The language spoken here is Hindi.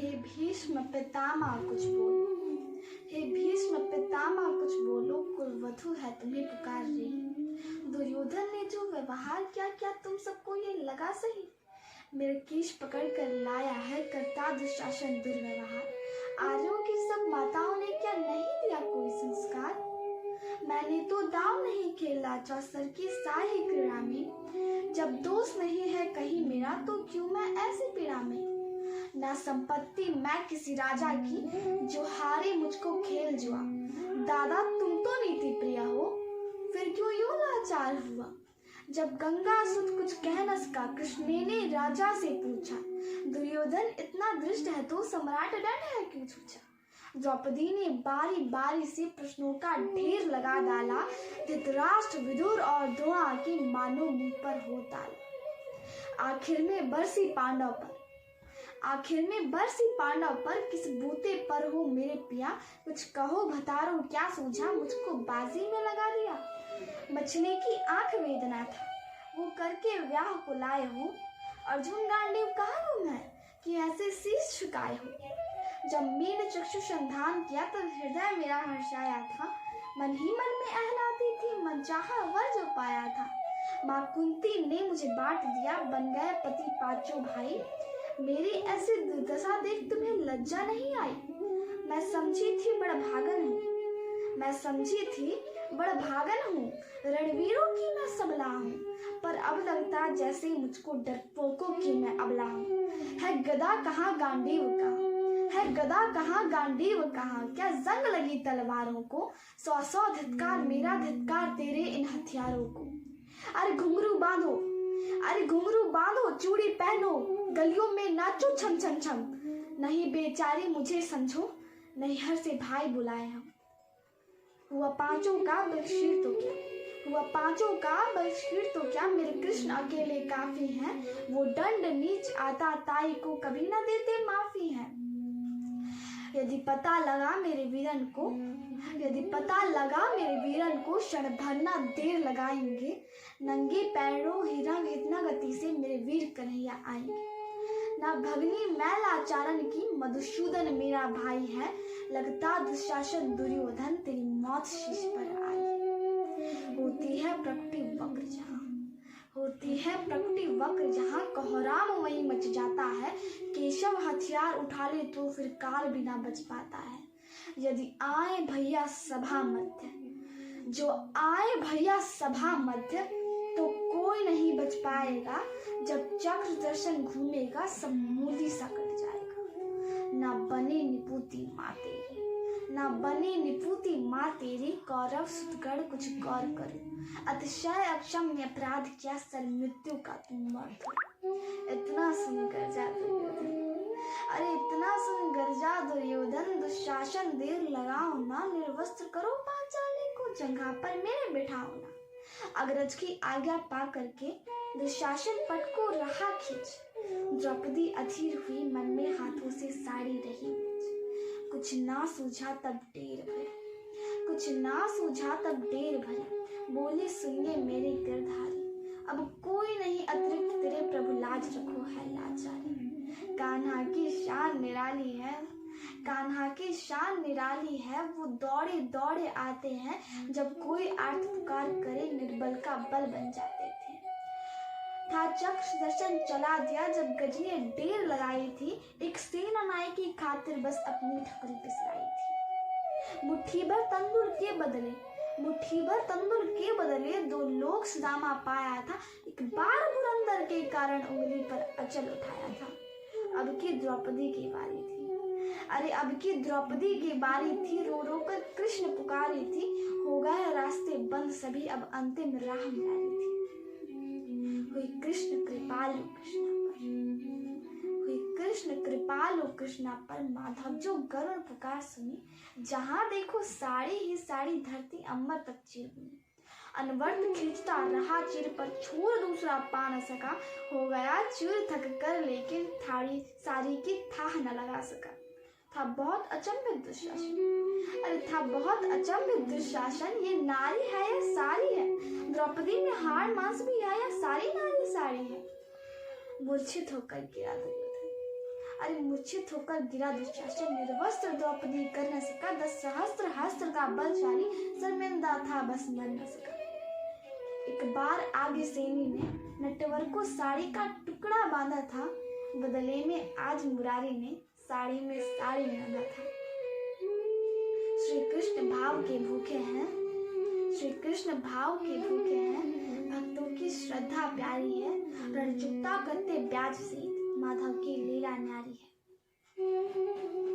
हे भीष्म पितामह कुछ बोलो, हे भीष्म पितामह कुछ बोलो, कुलवधु है तुम्हें पुकार रही। दुर्योधन ने जो व्यवहार किया, क्या तुम सबको ये लगा सही? मेरे केश पकड़ कर लाया है करता दुशासन दुर्व्यवहार। आर्यों की सब माताओं ने क्या नहीं दिया कोई संस्कार? मैंने तो दाव नहीं खेला चौसर की साही क्रीड़ा में। जब दोष नहीं है कहीं मेरा तो क्यों मैं ऐसी पीड़ा में? ना संपत्ति मैं किसी राजा की जो हारे मुझको खेल जुआ। दादा तुम तो नीति प्रिय हो, फिर क्यों यूं लाचार हुआ? जब गंगा सुत कुछ कह न सका कृष्ण ने राजा से पूछा। दुर्योधन इतना दृष्ट है तो सम्राट दंड है क्यों छूछा? द्रौपदी ने बारी बारी से प्रश्नों का ढेर लगा डाला। धृतराष्ट्र विदुर और द्रोण के मानो मुंह पर हो डाला। आखिर में बरसी पांडव पर किस बूते पर हो मेरे पिया? कुछ कहो भतारो क्या सूझा मुझको बाजी में लगा दिया। मछली की आंख वेदना था वो करके व्याह को लाए हो। अर्जुन गांडीव कहा हूँ मैं कि ऐसे शीश झुकाए हो। जब मीन चक्षु संधान किया तब हृदय मेरा हर्षाया था। मन ही मन में आहलाती थी मनचाहा वर जो पाया था। माँ कुंती ने मुझे बांट दिया बन गए पति पांचों भाई। मेरी ऐसी दुर्दशा देख तुम्हें लज्जा नहीं आई? मैं समझी थी बड़ा भागन हूँ रणवीरों की मैं सबला हूँ। पर अब लगता जैसे मुझको डरपोकों की मैं अबला हूँ। है गदा कहाँ गांडीव कहाँ क्या जंग लगी तलवारों को? 100 धिक्कार मेरा धिक्कार तेरे इन हथियारों को। अरे घुंघरू बांधो चूड़ी पहनो गलियों में नाचो छम छम छम। नहीं बेचारी मुझे समझो नैहर से भाई बुलाए हम। हुआ पांचों का बलशीर तो क्या मेरे कृष्ण अकेले काफी हैं। वो दंड नीच आता ताई को कभी न देते माफी है। यदि पता लगा मेरे वीरन को क्षण भर न देर लगाएंगे। नंगे पैरों हिरन इतना गति से मेरे वीर कन्हैया आएंगे। ना भगनी मैं लाचारन की मधुसूदन मेरा भाई है। लगता दुशासन दुर्योधन तेरी मौत शीश पर आई। होती है प्रकृति वक्र जहाँ कोहराम वहीं मच जाता है। केशव हथियार उठा ले तो फिर काल भी ना बच पाता है। यदि आए भैया सभा मध्य तो कोई नहीं बच पाएगा। जब चक्र दर्शन घूमेगा सब मूर्ति सा कट जाएगा। ना बने निपुति माँ तेरी कौरव सुतगढ़ कुछ गौर करो। अतिशय अक्षम्य अपराध क्या सर मृत्यु का तुम मर्द। इतना सुन गर्जा दुर्योधन दुशासन देर लगाओ ना। निर्वस्त्र करो पांचाली को जंघा पर मेरे बिठाओ ना। अग्रज की आज्ञा पा करके दुशासन पट को रहा खींच। द्रौपदी अधीर हुई मन में हाथों से साड़ी रही। कुछ ना सूझा तब डेर भरी। बोली सुनिए मेरे गिरधारी अब कोई नहीं अतिरिक्त तेरे प्रभु लाज रखो है लाचारी। कान्हा की शान निराली है वो दौड़े दौड़े आते हैं। जब कोई आर्त पुकार करे निर्बल का बल बन जाते थे। था चक्र दर्शन चला दिया जब गज ने डेर लगाई थी। एक सेना नायक की खातिर बस अपनी ठकुरी पिसराई थी। मुट्ठी भर तंदुर के बदले 2 लोक सुदामा पाया था। एक बार पुरंदर के कारण उंगली पर अचल उठाया था। अब की द्रौपदी की बारी थी। रो रो कर कृष्ण पुकारी थी। हो गए रास्ते बंद सभी अब अंतिम राह मिलाई थी। हुई कृष्ण कृपालु कृष्णा पर माधव जो गरुड़ पुकार सुनी। जहाँ देखो साड़ी ही साड़ी धरती अम्बर तक चीर। अनवर्त खींचता रहा चिर पर छोड़ दूसरा पा न सका। हो गया चूर थक कर लेकिन साड़ी की थाह न लगा सका। था बहुत अचंभित दुशासन ये नारी है या सारी है? द्रौपदी में हाड़ मांस भी है या सारी नारी साड़ी है? मूर्छित होकर गिरा दुर्योधन। अरे मूर्छित होकर गिरा दुशासन, निर्वस्त्र द्रौपदी कर न सका, 10 सहस्त्र हस्त्र का बलशाली, शर्मिंदा था बस मर न सका। एक बार आगे सेनी ने नटवर को साड़ी का टुकड़ा बांधा था, बदले में आज मुरारी ने साड़ी में साड़ी बांधा था। श्री कृष्ण भाव के भूखे हैं, श्री कृष्ण भाव के भूखे हैं, भक्तों की श्रद्धा प्यारी है, रण चुकता करते ब्याज से माधव की लीला न्यारी है।